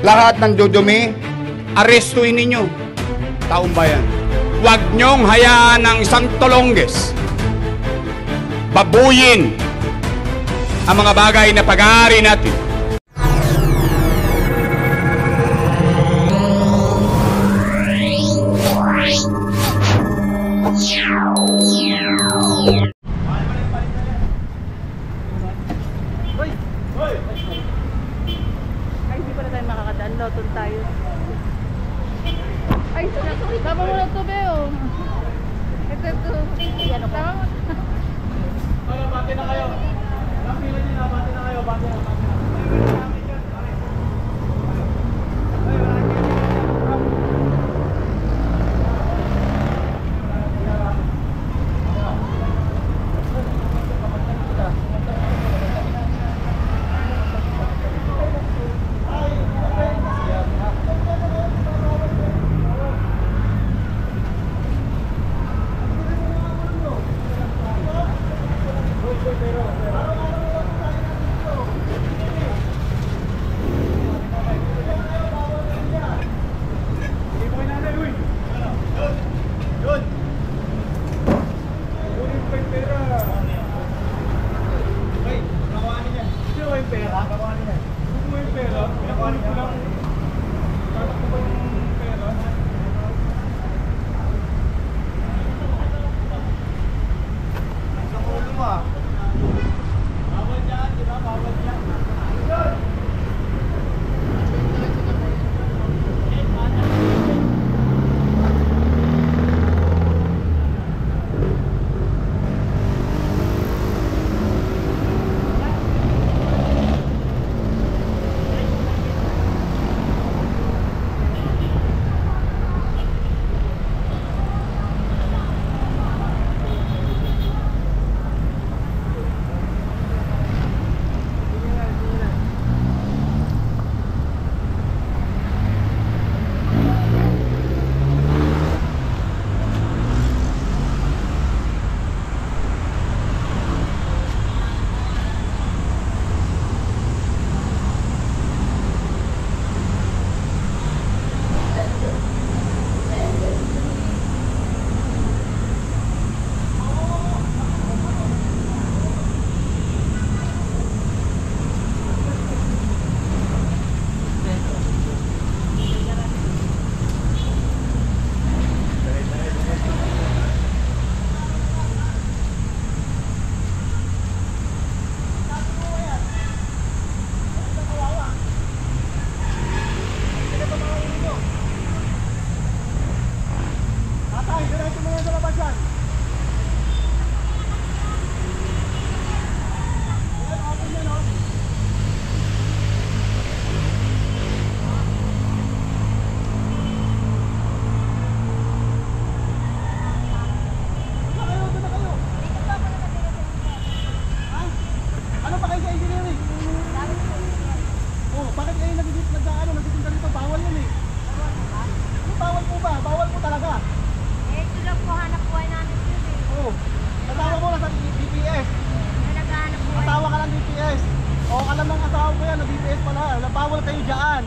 Lahat ng dudumi, arestuin ninyo. Taong bayan, huwag niyong hayaan ng isang tolongges babuyin ang mga bagay na pag-aari natin. Ay, hindi pala tayo makakadaan. Loton tayo. Ay, tama mo lang ito, Beo. Ito. Ano ka? Bati na kayo. Napila niyo na, bati na kayo. Bati na.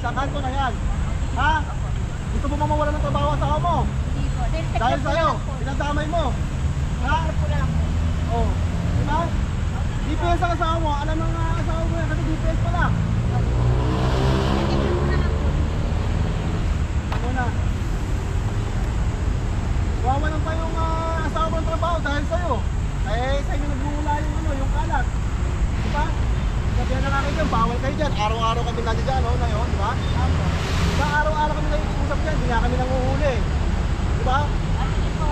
Sa kanto na yan. Ha? Gusto mo mamawala ng trabaho ang asawa mo? Hindi po. Dahil sa'yo, pinagdamay mo. Ha? Oo. Diba? DPS ang asawa mo. Alam ng asawa mo yan kasi DPS pala. Muna. Wawalan pa yung asawa mo ng trabaho dahil sa'yo. Eh, sa inyo nagmumula yung kalat. Diba? Sabihan na nga kayo dyan, bawal kayo dyan. Araw-araw kami nandiyan dyan, no? Na yun, di ba? Diba, araw-araw kami nag-iusap dyan, hindi nga kami nanguhuli. Di ba? Salamat po.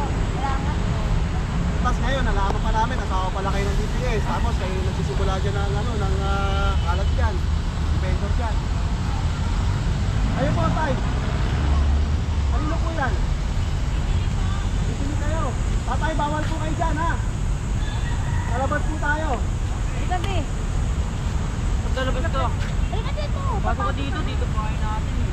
Tapos ngayon, nalaman pa namin, asawa pala kayo ng DPS. Tapos kayo nagsisimula dyan ng, ng kalat dyan. Vendor dyan. Ayun po, tay. Kanino po yan? Isini kayo. Tatay, bawal po kayo dyan, ha? Kalabas po tayo. Gabi. Maglalabas ka. Halika dito. Pasok ka dito, dito pa kayo natin eh.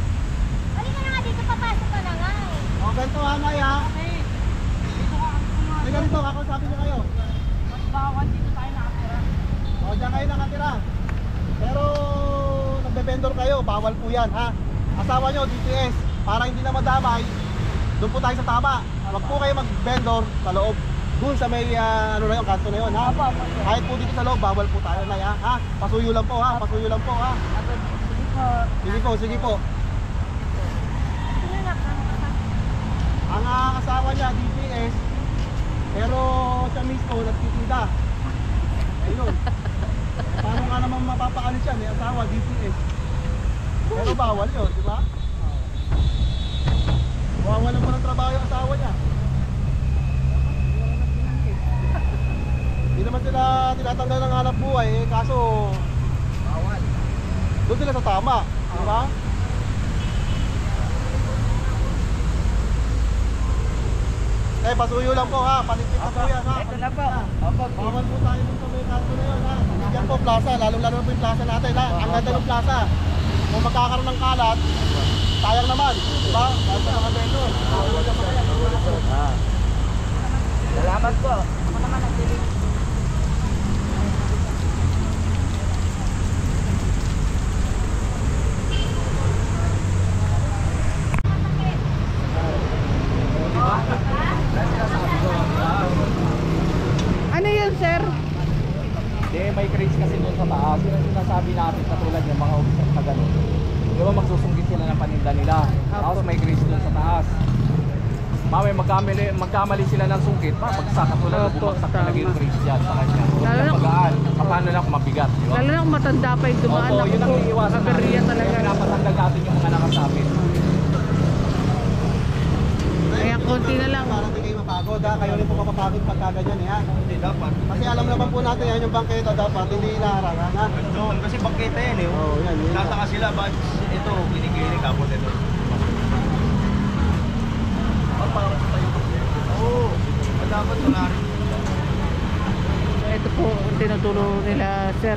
Halika na nga dito, papasok ka na nga eh. O, ganito ha, Nay, ha? Dito ka, Ay, ganito, kakausapin niyo kayo. mas bawal dito tayo nakatira. O, dyan kayo nakatira. Pero, nagbe-vendor kayo, bawal po yan, ha? asawa nyo, DPS, para hindi na madamay, doon po tayo sa tama. Wag po kayo mag-vendor sa loob. Doon sa may, ano na yun, kanto na yun, ha? Kahit po dito sa loob, bawal po tayo na, ha? Pasuyo lang po, ha? Pasuyo lang po, ha? Sige po, sige po. Ang asawa niya, DPS, pero siya mismo, nagtitinda. Ayun. Paano nga naman mapapaalis yan, eh, asawa, DPS. Pero bawal yun, di ba? Mawawalan mo ng trabaho yung asawa niya. Hindi naman sila tinatanggal ng hanap buhay, eh, kaso bawal. Doon sila sa tama, di ba? Eh, pasuyo lang po, ha? Paligpit na po yan, ha? Ito na po. Bawal po tayo dun sa may kanto na yun, ha? Yan po plaza, lalong-lalo po yung plaza natin, ha? Ang ganda ng plaza. Kung magkakaroon ng kalat, sayang naman, di ba? Dahil sa mga vendor. Salamat po. Ako naman nagdilig. Ano yun, sir? Hindi, may craze kasi doon sa taas. Yun ang sinasabi natin katulad ng mga officer na gano'n. Di ba magsusunggit sila ng paninda nila. Tapos may craze doon sa taas. Mamay magkamali sila ng sungkit, bagsak katulad ng bumagsak talaga yung craze dyan sa kanya. Huwag Lalo lang na- magaan. Paano lang kung mabigat, di ba? Lalo na kung matanda pa yung dumaan. Opo, yun ang iiwasan natin. Kaberya talaga. Pinapatanggal natin yung mga nakasabit. Kaya konti na lang. Para hindi kayo mapagod, ha? Kayo rin po mapapagod pagka ganyan, eh, ha? Hindi dapat. Kasi alam naman po natin yan, yung bangketa dapat, hindi inaharangan, ha? Doon, kasi bangketa yan eh. Oo, yan, yun. Tataka sila, bakit ito, kinikilig tapos ito. Parang tayo. Oo, dapat wala rin. Ito po, ang tinuturo nila, sir.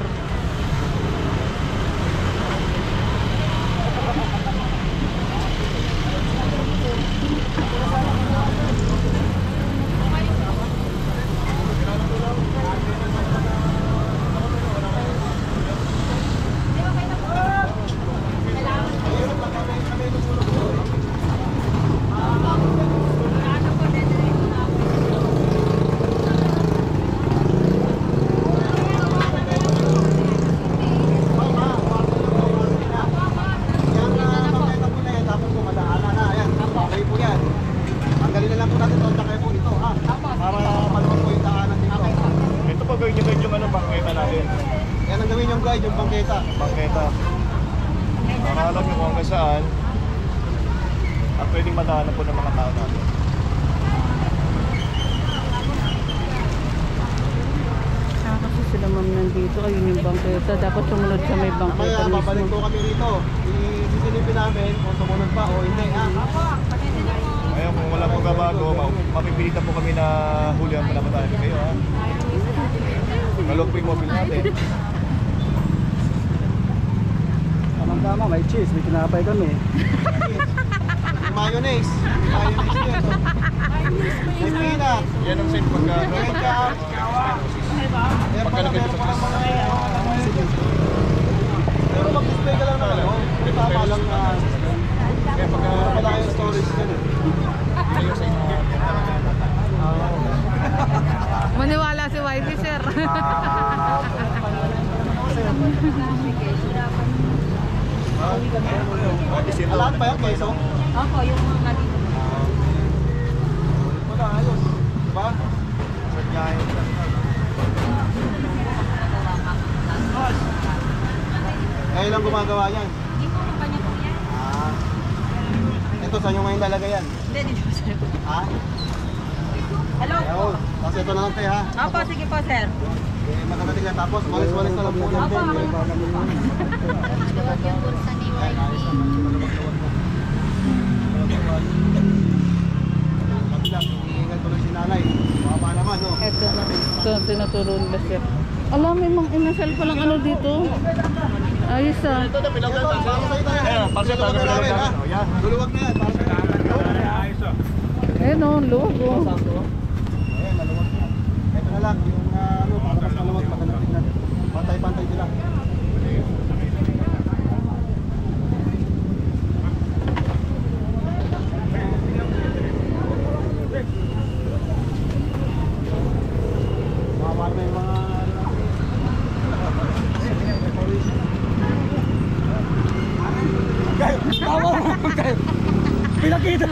Yan, bangketa po na yan, tapos po madaanan, ha? Ayan, okay po yan. Tanggalin na lang po natin ito, tsaka po ito, ha? Para maluwag po yung daanan dito. Ito pa gawin nyo yung bangketa natin. Yan ang gawin yung guide, yung bangketa. Bangketa. Para alam nyo kung hanggang saan at pwedeng madaanan po ng mga tao natin. Kasi sila ma'am nandito. Ayun yung bangketa. Dapat sumunod sa may bangketa Mamaya, babalik mismo. po kami rito. Isisilipin namin kung sumunod pa o hindi, ha? Ngayon kung wala pong kabago, mapipilitan po kami na hulihan pa naman tayo kayo ha. Malog po yung mobile natin. Tama, may cheese, may tinapay kami. Mayonnaise. Mayonnaise yun. May peanut. Yan ang same pagka... Ketchup. Meron pa lang mga... Pero mag-display ka lang naman, no? Tama lang na... Kaya pagka... Wala kayong storage dyan, eh. Kayo sa inyo. Maniwala si YB, sir. Lahat ba yan, Quezon? Opo, yung mga kanina. Wala, ayos. Diba? Sadyahin. Ngayon lang gumagawa yan. Hindi po kanya po yan. Ah. Ito, saan yung ngayon talaga yan? Hindi, dito sir. Ha? Hello po. Ayun. Tapos ito na lang tayo, ha? Opo, sige po sir. Eh, magkakating lang tapos. Walis-walis na lang po yan. Opo, Luwag yung bulsa ni YB. Pagbilang, iingat ko lang si nanay. Baba naman, no? Ito ang tinuturo nila, sir. Alam, may mga inasal pa lang ano dito. Ayos ah. Ito, para sa'yo tayo. Para sa'yo, Luluwag na namin, ha? oh, yan. Luluwag na yan, para sa'yo. Ayun o, luwag o. Ayan, maluwag na. Ito na lang, yung ano, para mas maluwag, maganda tingnan. Pantay-pantay sila. nakita.